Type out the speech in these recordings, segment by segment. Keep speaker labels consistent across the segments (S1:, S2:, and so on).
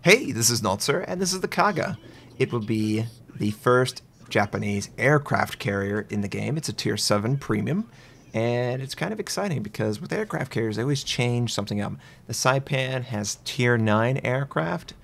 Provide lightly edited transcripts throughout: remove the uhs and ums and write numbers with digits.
S1: Hey, this is Notser, and this is the Kaga. It will be the first Japanese aircraft carrier in the game. It's a Tier 7 premium, and it's kind of exciting because with aircraft carriers, they always change something up. The Saipan has Tier 9 aircraft.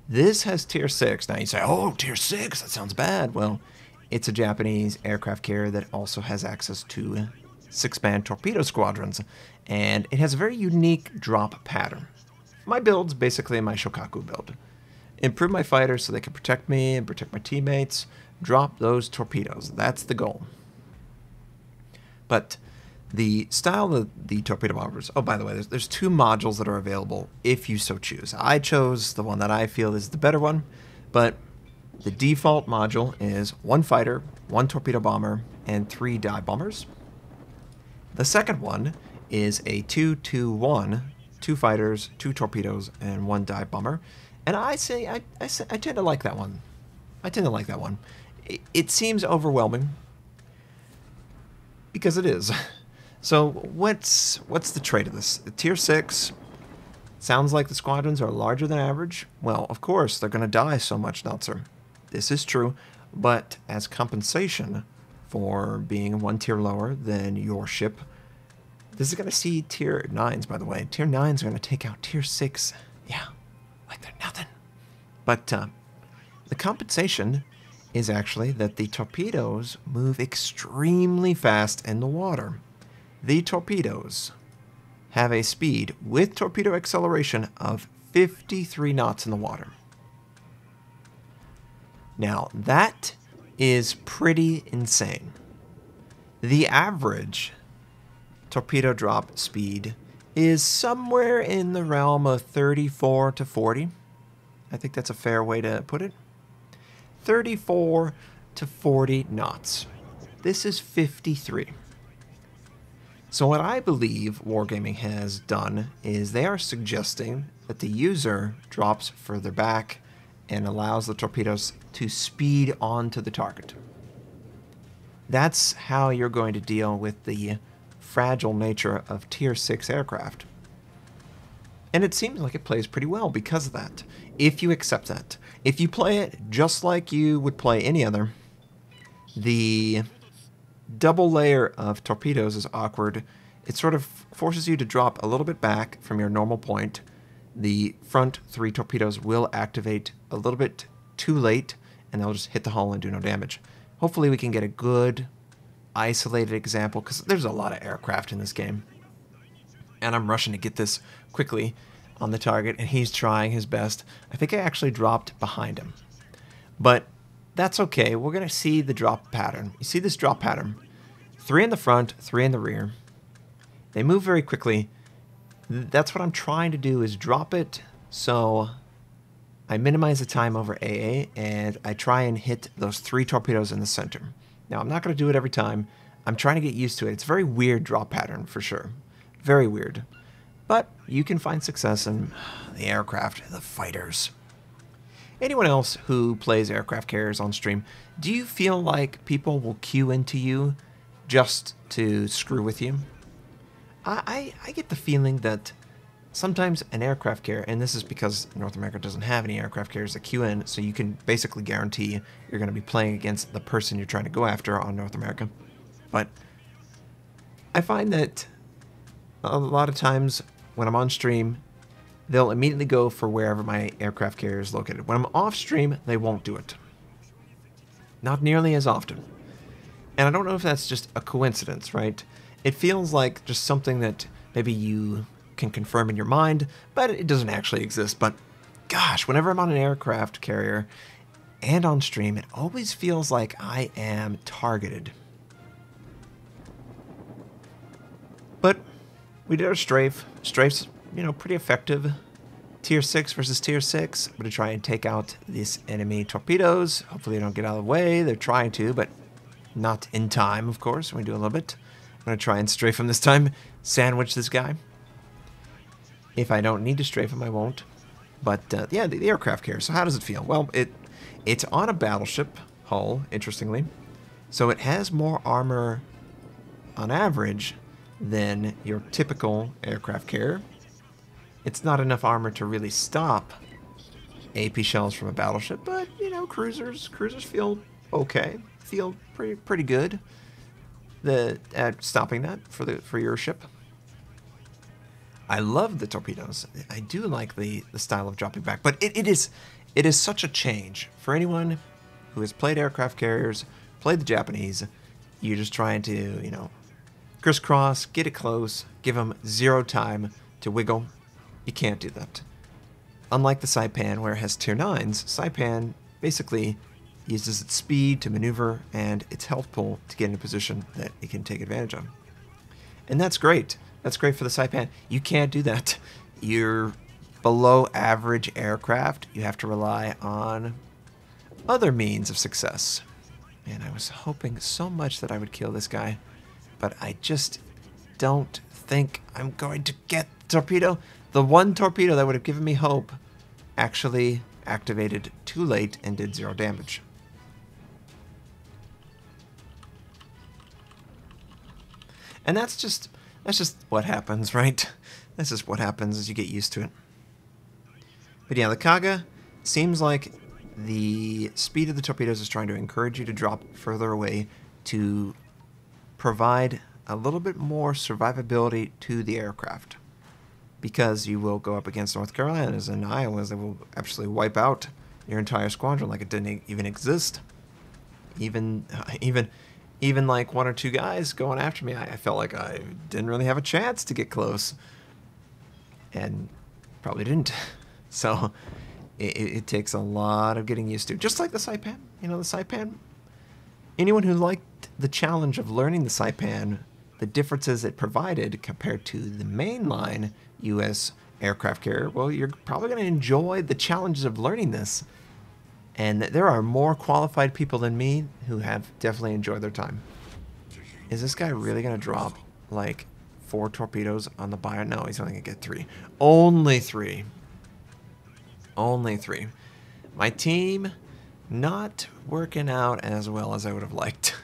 S1: This has Tier 6. Now you say, oh, Tier 6, that sounds bad. Well, it's a Japanese aircraft carrier that also has access to 6-man torpedo squadrons, and it has a very unique drop pattern. My build's basically my Shokaku build. Improve my fighters so they can protect me and protect my teammates. Drop those torpedoes. That's the goal. But the style of the torpedo bombers... Oh, by the way, there's two modules that are available if you so choose. I chose the one that I feel is the better one, but the default module is 1 fighter, 1 torpedo bomber, and 3 dive bombers. The second one is a 2-2-1, 2 fighters, 2 torpedoes, and 1 dive bomber. And I tend to like that one. I tend to like that one. It seems overwhelming, because it is. So what's the trait of this? Tier 6 sounds like the squadrons are larger than average. Well, of course, they're going to die so much, Notser. This is true, but as compensation for being 1 tier lower than your ship, this is going to see Tier 9s, by the way. Tier 9s are going to take out Tier 6. Yeah, like they're nothing. But the compensation is actually that the torpedoes move extremely fast in the water. The torpedoes have a speed with torpedo acceleration of 53 knots in the water. Now, that is pretty insane. The average torpedo drop speed is somewhere in the realm of 34 to 40. I think that's a fair way to put it. 34 to 40 knots. This is 53. So what I believe Wargaming has done is they are suggesting that the user drops further back and allows the torpedoes to speed onto the target. That's how you're going to deal with the fragile nature of Tier 6 aircraft. And it seems like it plays pretty well because of that, if you accept that. If you play it just like you would play any other, the double layer of torpedoes is awkward. It sort of forces you to drop a little bit back from your normal point. The front 3 torpedoes will activate a little bit too late, and they'll just hit the hull and do no damage. Hopefully we can get a good isolated example, because there's a lot of aircraft in this game. And I'm rushing to get this quickly on the target, and he's trying his best. I think I actually dropped behind him. But that's okay. We're going to see the drop pattern. You see this drop pattern? 3 in the front, 3 in the rear. They move very quickly. That's what I'm trying to do, is drop it so I minimize the time over AA, and I try and hit those 3 torpedoes in the center. Now, I'm not going to do it every time. I'm trying to get used to it. It's a very weird drop pattern, for sure. Very weird. But you can find success in the aircraft, the fighters. Anyone else who plays aircraft carriers on stream, do you feel like people will queue into you just to screw with you? I get the feeling that sometimes an aircraft carrier, and this is because North America doesn't have any aircraft carriers that queue in, so you can basically guarantee you're going to be playing against the person you're trying to go after on North America. But I find that a lot of times when I'm on stream, they'll immediately go for wherever my aircraft carrier is located. When I'm off stream, they won't do it. Not nearly as often. And I don't know if that's just a coincidence, right? It feels like just something that maybe you can confirm in your mind, but it doesn't actually exist. But gosh, whenever I'm on an aircraft carrier and on stream, it always feels like I am targeted. But we did our strafe. Strafe's, you know, pretty effective. Tier 6 versus Tier 6. I'm going to try and take out these enemy torpedoes. Hopefully they don't get out of the way. They're trying to, but not in time, of course. We do a little bit. I'm going to try and strafe him this time. Sandwich this guy. If I don't need to strafe him, I won't. But, yeah, the aircraft carrier. So how does it feel? Well, it's on a battleship hull, interestingly. So it has more armor on average than your typical aircraft carrier. It's not enough armor to really stop AP shells from a battleship, but you know, cruisers feel okay, feel pretty good. At stopping that for your ship. I love the torpedoes. I do like the style of dropping back, but it is such a change for anyone who has played aircraft carriers, played the Japanese. You're just trying to, you know, crisscross, get it close, give them 0 time to wiggle. You can't do that. Unlike the Saipan, where it has tier 9s, Saipan basically uses its speed to maneuver and its health pool to get in a position that it can take advantage of. And that's great. That's great for the Saipan. You can't do that. You're below average aircraft. You have to rely on other means of success. And I was hoping so much that I would kill this guy, but I just don't think I'm going to get the torpedo. The one torpedo that would have given me hope actually activated too late and did 0 damage. And that's just what happens, right? That's just what happens as you get used to it. But yeah, the Kaga seems like the speed of the torpedoes is trying to encourage you to drop further away to provide a little bit more survivability to the aircraft. Because you will go up against North Carolinas and Iowas that will absolutely wipe out your entire squadron like it didn't even exist. Even like 1 or 2 guys going after me, I felt like I didn't really have a chance to get close. And probably didn't. So it takes a lot of getting used to. Just like the Saipan. You know, the Saipan, anyone who liked the challenge of learning the Saipan, the differences it provided compared to the mainline U.S. aircraft carrier, well, you're probably going to enjoy the challenges of learning this. And there are more qualified people than me who have definitely enjoyed their time. Is this guy really going to drop like 4 torpedoes on the buyer? No, he's only going to get 3. Only 3. Only 3. My team not working out as well as I would have liked.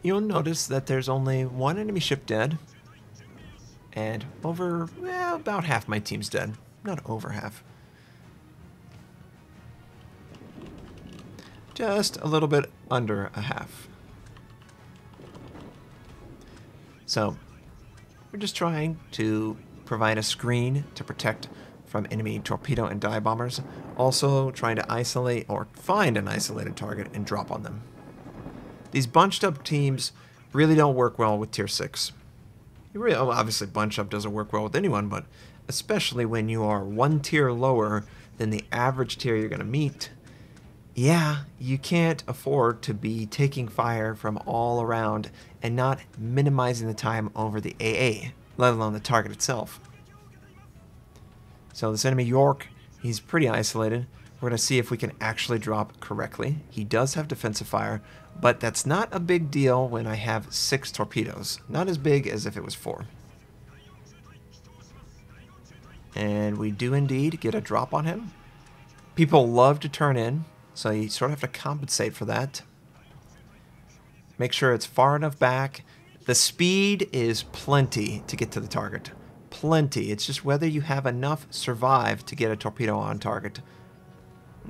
S1: You'll notice that there's only 1 enemy ship dead. And about half my team's dead. Not over half. Just a little bit under a half. So, we're just trying to provide a screen to protect from enemy torpedo and dive bombers. Also trying to isolate or find an isolated target and drop on them. These bunched up teams really don't work well with tier 6. Obviously bunch up doesn't work well with anyone, but especially when you are 1 tier lower than the average tier you're going to meet. Yeah, you can't afford to be taking fire from all around and not minimizing the time over the AA, let alone the target itself. So this enemy York, he's pretty isolated. We're going to see if we can actually drop correctly. He does have defensive fire, but that's not a big deal when I have 6 torpedoes. Not as big as if it was 4. And we do indeed get a drop on him. People love to turn in, so you sort of have to compensate for that. Make sure it's far enough back. The speed is plenty to get to the target. Plenty. It's just whether you have enough survive to get a torpedo on target.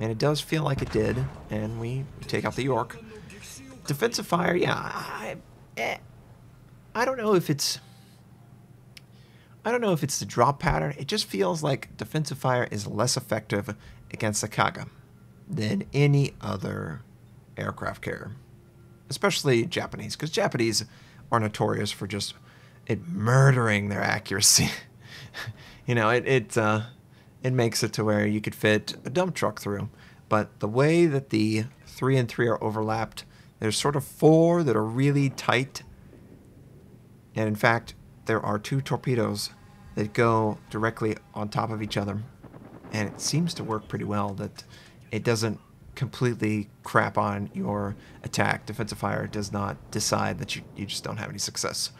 S1: And it does feel like it did, and we take out the York. Defensive fire, yeah, I don't know if it's the drop pattern. It just feels like defensive fire is less effective against the Kaga than any other aircraft carrier, especially Japanese, because Japanese are notorious for just murdering their accuracy. You know, it makes it to where you could fit a dump truck through. But the way that the 3 and 3 are overlapped, there's sort of 4 that are really tight. And in fact, there are 2 torpedoes that go directly on top of each other. And it seems to work pretty well that it doesn't completely crap on your attack. Defensive fire does not decide that you just don't have any success.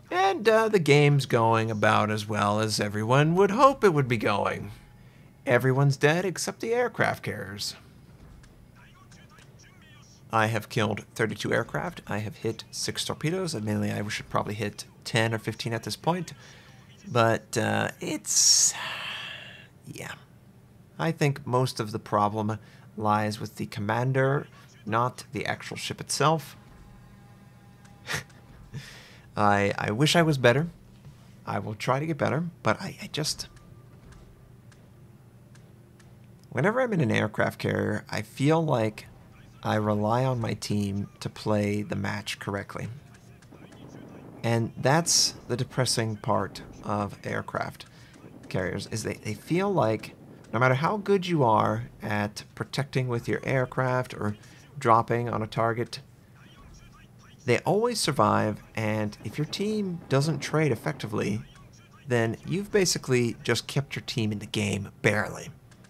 S1: And the game's going about as well as everyone would hope it would be going. Everyone's dead except the aircraft carriers. I have killed 32 aircraft. I have hit 6 torpedoes. Admittedly, I should probably hit 10 or 15 at this point. But yeah. I think most of the problem lies with the commander, not the actual ship itself. I wish I was better. I will try to get better, but I just... Whenever I'm in an aircraft carrier, I feel like I rely on my team to play the match correctly. And that's the depressing part of aircraft carriers, is they feel like no matter how good you are at protecting with your aircraft or dropping on a target, they always survive, and if your team doesn't trade effectively, then you've basically just kept your team in the game, barely.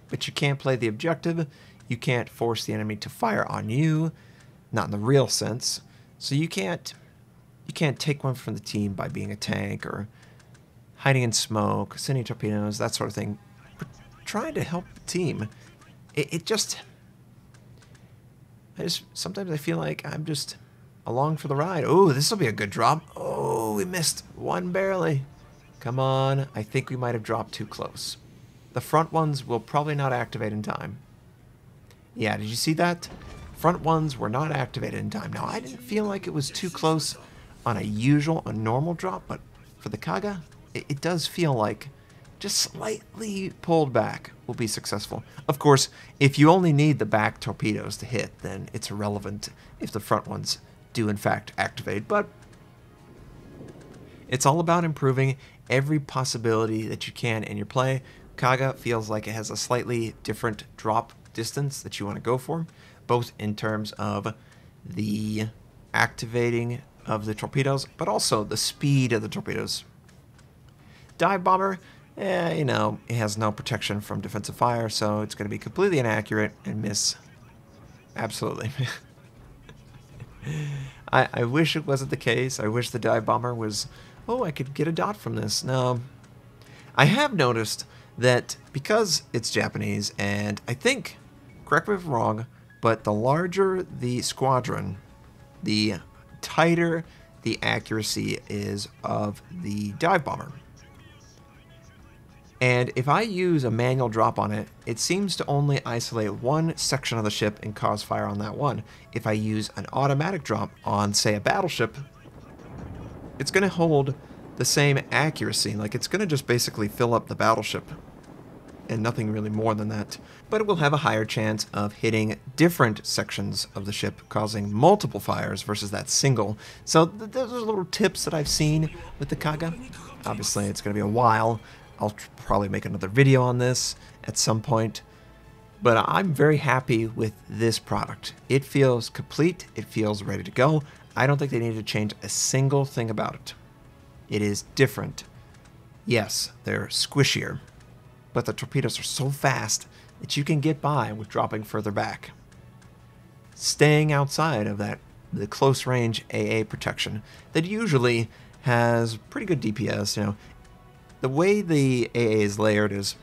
S1: But you can't play the objective, you can't force the enemy to fire on you, not in the real sense, so you can't take one from the team by being a tank or hiding in smoke, sending torpedoes, that sort of thing. But trying to help the team, sometimes I feel like I'm just along for the ride. Oh, this will be a good drop. Oh, we missed one barely. Come on, I think we might have dropped too close. The front ones will probably not activate in time. Yeah, did you see that? Front ones were not activated in time. Now, I didn't feel like it was too close on a normal drop, but for the Kaga, it does feel like just slightly pulled back will be successful. Of course, if you only need the back torpedoes to hit, then it's irrelevant if the front ones do in fact activate, but it's all about improving every possibility that you can in your play. Kaga feels like it has a slightly different drop distance that you want to go for, both in terms of the activating of the torpedoes, but also the speed of the torpedoes. Dive bomber, you know, it has no protection from defensive fire, so it's going to be completely inaccurate and miss. Absolutely. I wish it wasn't the case. I wish the dive bomber was, oh, I could get a dot from this. No. I have noticed that because it's Japanese, and I think, correct me if I'm wrong, but the larger the squadron, the tighter the accuracy is of the dive bomber. And if I use a manual drop on it, it seems to only isolate one section of the ship and cause fire on that one. If I use an automatic drop on, say, a battleship, it's going to hold the same accuracy. Like, it's going to just basically fill up the battleship and nothing really more than that. But it will have a higher chance of hitting different sections of the ship, causing multiple fires versus that single. So those are little tips that I've seen with the Kaga. Obviously, it's going to be a while. I'll probably make another video on this at some point. But I'm very happy with this product. It feels complete. It feels ready to go. I don't think they need to change a single thing about it. It is different. Yes, they're squishier, but the torpedoes are so fast that you can get by with dropping further back. Staying outside of the close range AA protection that usually has pretty good DPS, you know. The way the AA is layered is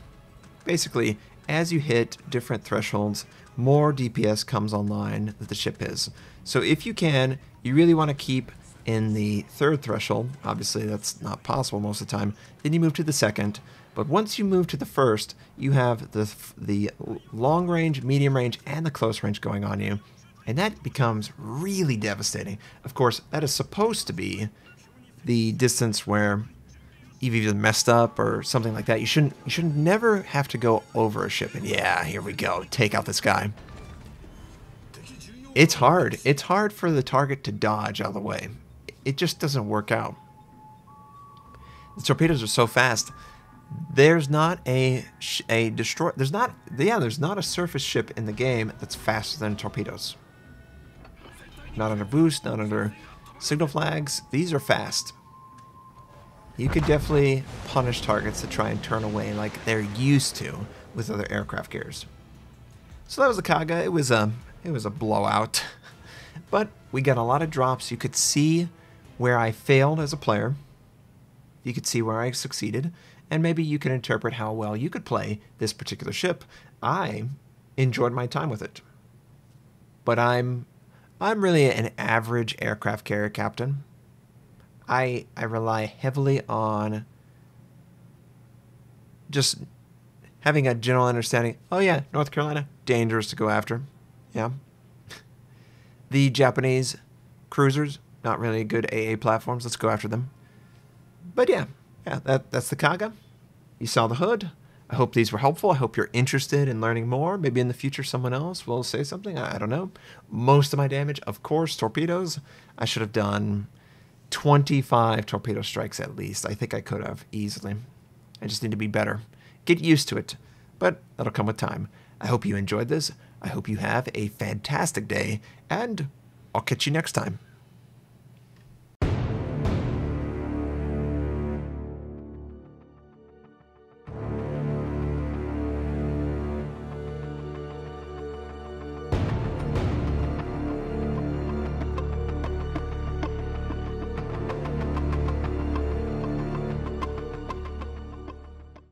S1: basically as you hit different thresholds, more DPS comes online that the ship is. So if you can, you really want to keep in the third threshold. Obviously that's not possible most of the time. Then you move to the second. But once you move to the first, you have the long range, medium range, and the close range going on you. And that becomes really devastating. Of course, that is supposed to be the distance where you've either messed up or something like that. You shouldn't never have to go over a ship. And yeah, here we go. Take out this guy. It's hard. It's hard for the target to dodge out of the way. It just doesn't work out. The torpedoes are so fast. There's not a destroy. There's not a surface ship in the game that's faster than torpedoes. Not under boost, not under signal flags. These are fast. You could definitely punish targets that try and turn away like they're used to with other aircraft carriers. So that was the Kaga. It was a blowout, but we got a lot of drops. You could see where I failed as a player. You could see where I succeeded, and maybe you can interpret how well you could play this particular ship. I enjoyed my time with it, but I'm really an average aircraft carrier captain. I rely heavily on just having a general understanding, oh yeah, North Carolina, dangerous to go after. Yeah. The Japanese cruisers, not really good AA platforms. Let's go after them. But yeah, that's the Kaga. You saw the hood. I hope these were helpful. I hope you're interested in learning more. Maybe in the future someone else will say something. I don't know. Most of my damage, of course, torpedoes. I should have done 25 torpedo strikes at least. I think I could have easily. I just need to be better. Get used to it. But that'll come with time. I hope you enjoyed this. I hope you have a fantastic day. And I'll catch you next time.